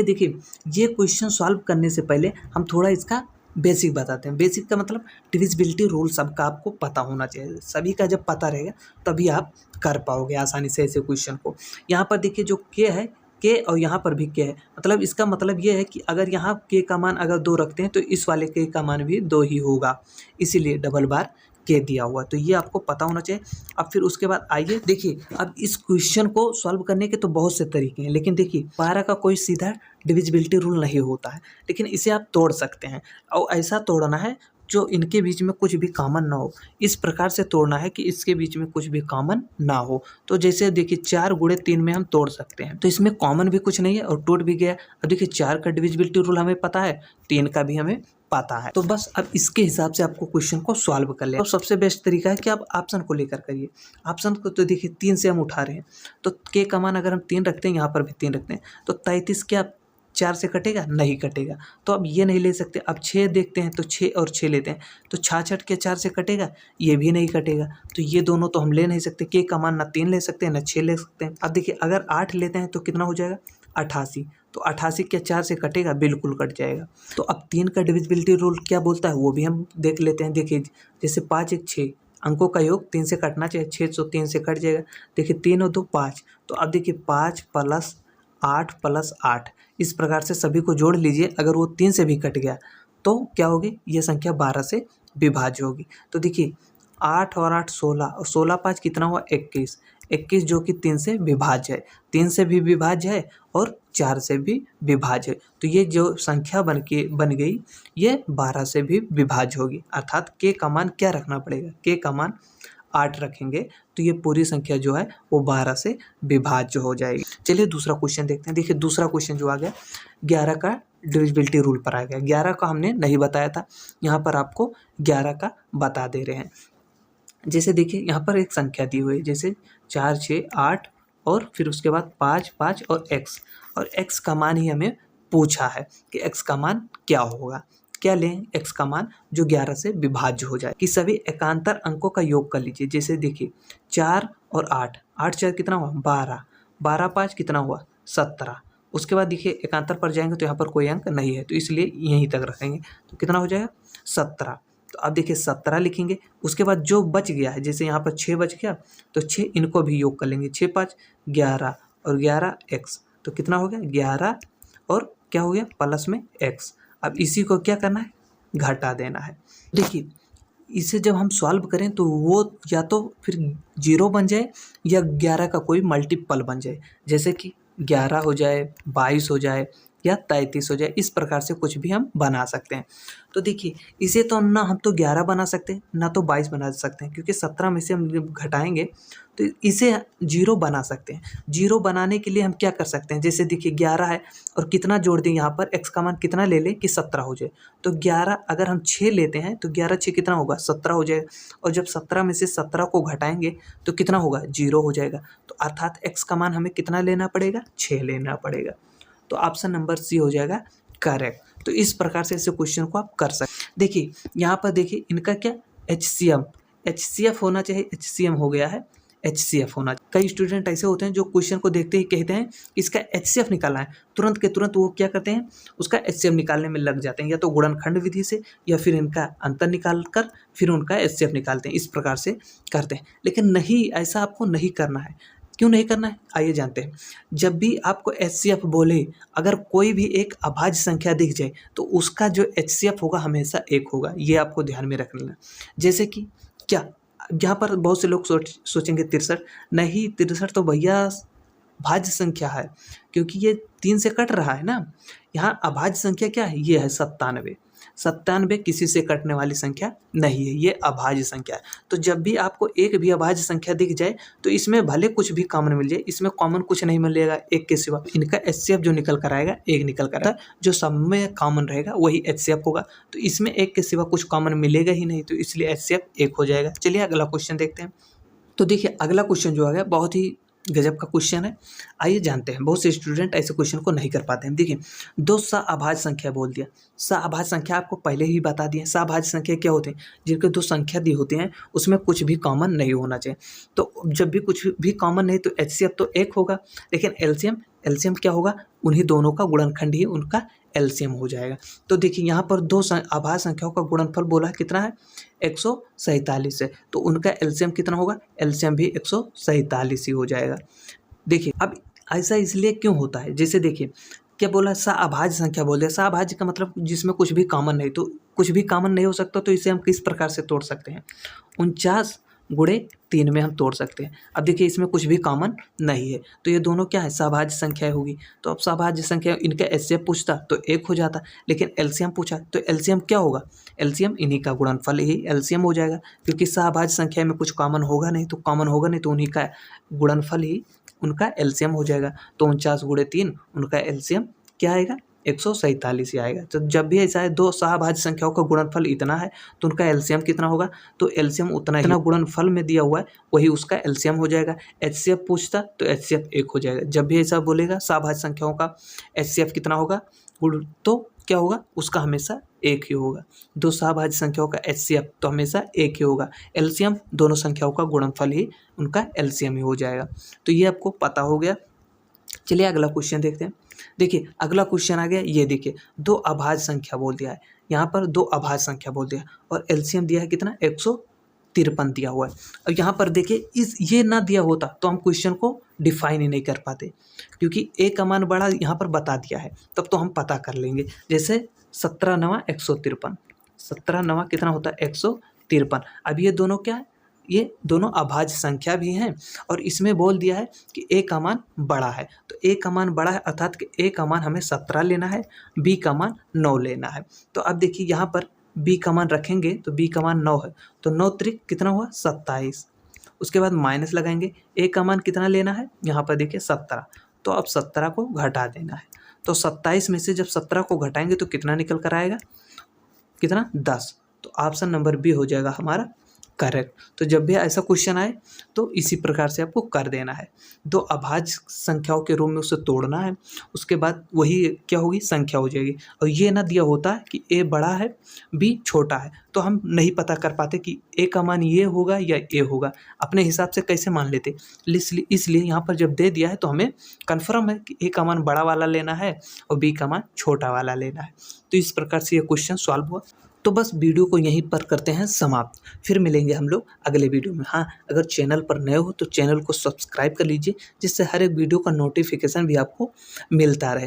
देखिए ये question solve करने से पहले हम थोड़ा इसका बेसिक बताते हैं। बेसिक का मतलब डिविजिबिलिटी रूल सबका आपको पता होना चाहिए। सभी का जब पता रहेगा तभी आप कर पाओगे आसानी से ऐसे क्वेश्चन को। यहाँ पर देखिए जो के है, के और यहाँ पर भी के है, मतलब इसका मतलब ये है कि अगर यहाँ के का मान अगर 2 रखते हैं तो इस वाले के का मान भी 2 ही होगा, इसीलिए डबल बार के दिया हुआ। तो ये आपको पता होना चाहिए। अब फिर उसके बाद आइए देखिए, अब इस क्वेश्चन को सॉल्व करने के तो बहुत से तरीके हैं, लेकिन देखिए 12 का कोई सीधा डिविजिबिलिटी रूल नहीं होता है, लेकिन इसे आप तोड़ सकते हैं और ऐसा तोड़ना है जो इनके बीच में कुछ भी कॉमन ना हो। इस प्रकार से तोड़ना है कि इसके बीच में कुछ भी कॉमन ना हो। तो जैसे देखिए 4 गुणे 3 में हम तोड़ सकते हैं, तो इसमें कॉमन भी कुछ नहीं है और टूट भी गया। अब देखिए 4 का डिविजिबिलिटी रूल हमें पता है, 3 का भी हमें पता है। तो बस अब इसके हिसाब से आपको क्वेश्चन को सॉल्व कर लें। तो सबसे बेस्ट तरीका है कि आप ऑप्शन को लेकर करिए। ऑप्शन को तो देखिए 3 से हम उठा रहे हैं, तो के का मान अगर हम 3 रखते हैं, यहाँ पर भी 3 रखते हैं, तो 33 क्या 4 से कटेगा? नहीं कटेगा। तो अब ये नहीं ले सकते। अब 6 देखते हैं, तो 6 और 6 लेते हैं, तो 66 क्या 4 से कटेगा? ये भी नहीं कटेगा। तो ये दोनों तो हम ले नहीं सकते। के का मान ना 3 ले सकते हैं ना 6 ले सकते हैं। अब देखिए अगर 8 लेते हैं तो कितना हो जाएगा? 88। तो 88 क्या 4 से कटेगा? बिल्कुल कट जाएगा। तो अब 3 का डिविजिबिलिटी रूल क्या बोलता है वो भी हम देख लेते हैं। देखिए जैसे 5 1 6 अंकों का योग 3 से कटना चाहिए, 6 तो 3 से कट जाएगा। देखिए 3 और 2 5। तो अब देखिए 5 प्लस 8 प्लस 8, इस प्रकार से सभी को जोड़ लीजिए। अगर वो 3 से भी कट गया तो क्या होगी? ये संख्या 12 से विभाज्य होगी। तो देखिए 8 और 8 16 और 16 5 कितना हुआ? 21। 21 जो कि 3 से विभाज्य है, 3 से भी विभाज्य है और 4 से भी विभाज्य है। तो ये जो संख्या बन गई ये 12 से भी विभाज्य होगी। अर्थात के का मान क्या रखना पड़ेगा? के का मान 8 रखेंगे तो ये पूरी संख्या जो है वो 12 से विभाज्य हो जाएगी। चलिए दूसरा क्वेश्चन देखते हैं। देखिए दूसरा क्वेश्चन जो आ गया 11 का डिविजिबिलिटी रूल पर आ गया। 11 का हमने नहीं बताया था, यहाँ पर आपको 11 का बता दे रहे हैं। जैसे देखिए यहाँ पर एक संख्या दी हुई है, जैसे 4 6 8 और फिर उसके बाद 5 5 और x का मान ही हमें पूछा है कि x का मान क्या होगा। क्या लें? x का मान जो 11 से विभाज्य हो जाए। कि सभी एकांतर अंकों का योग कर लीजिए। जैसे देखिए 4 और 8, 8 4 कितना हुआ? 12, 12 5 कितना हुआ? 17। उसके बाद देखिए एकांतर पर जाएंगे तो यहाँ पर कोई अंक नहीं है, तो इसलिए यहीं तक रखेंगे। तो कितना हो जाएगा? 17। तो अब देखिए 17 लिखेंगे। उसके बाद जो बच गया है, जैसे यहाँ पर 6 बच गया, तो 6 इनको भी योग कर लेंगे। 6 5 11 और 11 x, तो कितना हो गया? 11 और क्या हो गया? प्लस में x। अब इसी को क्या करना है? घटा देना है। देखिए इसे जब हम सॉल्व करें तो वो या तो फिर 0 बन जाए या 11 का कोई मल्टीपल बन जाए, जैसे कि 11 हो जाए, 22 हो जाए या 33 हो जाए। इस प्रकार से कुछ भी हम बना सकते हैं। तो देखिए इसे तो ना हम तो 11 बना सकते हैं ना तो 22 बना सकते हैं, क्योंकि 17 में से हम जब घटाएंगे तो इसे 0 बना सकते हैं। 0 बनाने के लिए हम क्या कर सकते हैं? जैसे देखिए 11 है और कितना जोड़ दें यहाँ पर, x का मान कितना ले लें कि 17 हो जाए। तो 11 अगर हम 6 लेते हैं तो 11 6 कितना होगा? 17 हो जाएगा। और जब 17 में से 17 को घटाएंगे तो कितना होगा? 0 हो जाएगा। तो अर्थात x का मान हमें कितना लेना पड़ेगा? 6 लेना पड़ेगा। तो ऑप्शन नंबर सी हो जाएगा करेक्ट। तो इस प्रकार से इस क्वेश्चन को आप कर सकते हैं। देखिए यहाँ पर देखिए इनका क्या HCF होना चाहिए, HCM हो गया है, HCF होना चाहिए। कई स्टूडेंट ऐसे होते हैं जो क्वेश्चन को देखते ही कहते हैं इसका HCF निकालना है, तुरंत के तुरंत वो क्या करते हैं? उसका HCF निकालने में लग जाते हैं, या तो गुणनखंड विधि से या फिर इनका अंतर निकाल कर फिर उनका HCF निकालते हैं। इस प्रकार से करते हैं, लेकिन नहीं, ऐसा आपको नहीं करना है। क्यों नहीं करना है? आइए जानते हैं। जब भी आपको HCF बोले, अगर कोई भी एक अभाज्य संख्या दिख जाए तो उसका जो HCF होगा हमेशा 1 होगा। ये आपको ध्यान में रख लेना। जैसे कि क्या, यहाँ पर बहुत से लोग सोचेंगे 63, नहीं 63 तो भैया भाज्य संख्या है, क्योंकि ये 3 से कट रहा है ना। यहाँ अभाज्य संख्या क्या है? ये है 97। 97 किसी से कटने वाली संख्या नहीं है, ये अभाज्य संख्या है। तो जब भी आपको एक भी अभाज्य संख्या दिख जाए तो इसमें भले कुछ भी कॉमन मिल जाए, इसमें कॉमन कुछ नहीं मिलेगा एक के सिवा। इनका HCF जो निकल कर आएगा 1 निकल कर आएगा, जो सब में कॉमन रहेगा वही HCF होगा। तो इसमें 1 के सिवा कुछ कॉमन मिलेगा ही नहीं, तो इसलिए HCF 1 हो जाएगा। चलिए अगला क्वेश्चन देखते हैं। तो देखिए अगला क्वेश्चन जो आ गया बहुत ही गजब का क्वेश्चन है। आइए जानते हैं। बहुत से स्टूडेंट ऐसे क्वेश्चन को नहीं कर पाते हैं। देखिए 2 सअभाज्य संख्या बोल दिया। सअभाज्य संख्या आपको पहले ही बता दिए। सअभाज्य संख्या क्या होते हैं? जिनके 2 संख्या दी होती हैं उसमें कुछ भी कॉमन नहीं होना चाहिए। तो जब भी कुछ भी कॉमन नहीं तो HCF तो 1 होगा, लेकिन एलसीएम क्या होगा, उन्हीं दोनों का गुणनखंड ही उनका एलसीएम हो जाएगा। तो देखिए यहाँ पर दो अभाज्य संख्याओं का गुणनफल बोला है कितना है, 147 है, तो उनका एलसीएम कितना होगा, एलसीएम भी 147 ही हो जाएगा। देखिए अब ऐसा इसलिए क्यों होता है, जैसे देखिए क्या बोला, अभाज्य संख्या बोल दिया। अभाज्य का मतलब जिसमें कुछ भी कॉमन नहीं, तो कुछ भी कॉमन नहीं हो सकता, तो इसे हम किस प्रकार से तोड़ सकते हैं, 49 गुणे 3 में हम तोड़ सकते हैं। अब देखिए इसमें कुछ भी कॉमन नहीं है, तो ये दोनों क्या है, सभाज्य संख्या होगी। तो अब सभाज्य संख्या इनका एचसीएफ पूछता तो 1 हो जाता, लेकिन एलसीएम पूछा तो एलसीएम क्या होगा, एलसीएम इन्हीं का गुणनफल ही एलसीएम हो जाएगा, क्योंकि सभाज्य संख्या में कुछ कॉमन होगा नहीं, तो कॉमन होगा नहीं तो उन्हीं का गुणनफल ही उनका एलसीएम हो जाएगा। तो 49 गुणे 3 उनका एलसीएम क्या आएगा, 147 ही आएगा। तो जब भी ऐसा है दो सहाभाज्य संख्याओं का गुणनफल इतना है तो उनका एलसीएम कितना होगा, तो एलसीएम इतना गुणनफल में दिया हुआ है वही उसका एलसीएम हो जाएगा। एचसीएफ पूछता तो एचसीएफ 1 हो जाएगा। जब भी ऐसा बोलेगा सहाभाज्य संख्याओं का एचसीएफ कितना होगा, तो क्या होगा, उसका हमेशा 1 ही होगा। दो सहाभाज्य संख्याओं का एचसीएफ तो हमेशा 1 ही होगा। एलसीएम दोनों संख्याओं का गुणनफल ही उनका एलसीएम ही हो जाएगा। तो ये आपको पता हो गया। चलिए अगला क्वेश्चन देखते हैं। देखिए अगला क्वेश्चन आ गया, ये देखिए दो अभाज्य संख्या बोल दिया है, यहाँ पर दो अभाज्य संख्या बोल दिया और एलसीएम दिया है कितना, 153 दिया हुआ है। और यहाँ पर देखिए ये ना दिया होता तो हम क्वेश्चन को डिफाइन ही नहीं कर पाते, क्योंकि ए का मान बड़ा यहाँ पर बता दिया है, तब तो हम पता कर लेंगे। जैसे 17 9 153, 17 9 कितना होता है, 153। अब ये दोनों क्या है, ये दोनों अभाज्य संख्या भी हैं और इसमें बोल दिया है कि ए का मान बड़ा है, तो ए का मान बड़ा है अर्थात कि ए का मान हमें 17 लेना है, बी का मान 9 लेना है। तो अब देखिए यहाँ पर बी का मान रखेंगे तो बी का मान 9 है, तो 9 त्रिक कितना हुआ, 27। उसके बाद माइनस लगाएंगे, ए का मान कितना लेना है, यहाँ पर देखिए 17, तो अब 17 को घटा देना है। तो 27 में से जब 17 को घटाएंगे तो कितना निकल कर आएगा, कितना, 10। तो ऑप्शन नंबर बी हो जाएगा हमारा करेक्ट। तो जब भी ऐसा क्वेश्चन आए तो इसी प्रकार से आपको कर देना है, दो अभाज्य संख्याओं के रूप में उसे तोड़ना है, उसके बाद वही क्या होगी, संख्या हो जाएगी। और ये ना दिया होता है कि ए बड़ा है बी छोटा है, तो हम नहीं पता कर पाते कि ए का मान ये होगा या ए होगा, अपने हिसाब से कैसे मान लेते। इसलिए यहाँ पर जब दे दिया है तो हमें कन्फर्म है कि ए का मान बड़ा वाला लेना है और बी का मान छोटा वाला लेना है। तो इस प्रकार से ये क्वेश्चन सॉल्व हुआ। तो बस वीडियो को यहीं पर करते हैं समाप्त, फिर मिलेंगे हम लोग अगले वीडियो में। हाँ, अगर चैनल पर नए हो तो चैनल को सब्सक्राइब कर लीजिए, जिससे हर एक वीडियो का नोटिफिकेशन भी आपको मिलता रहे।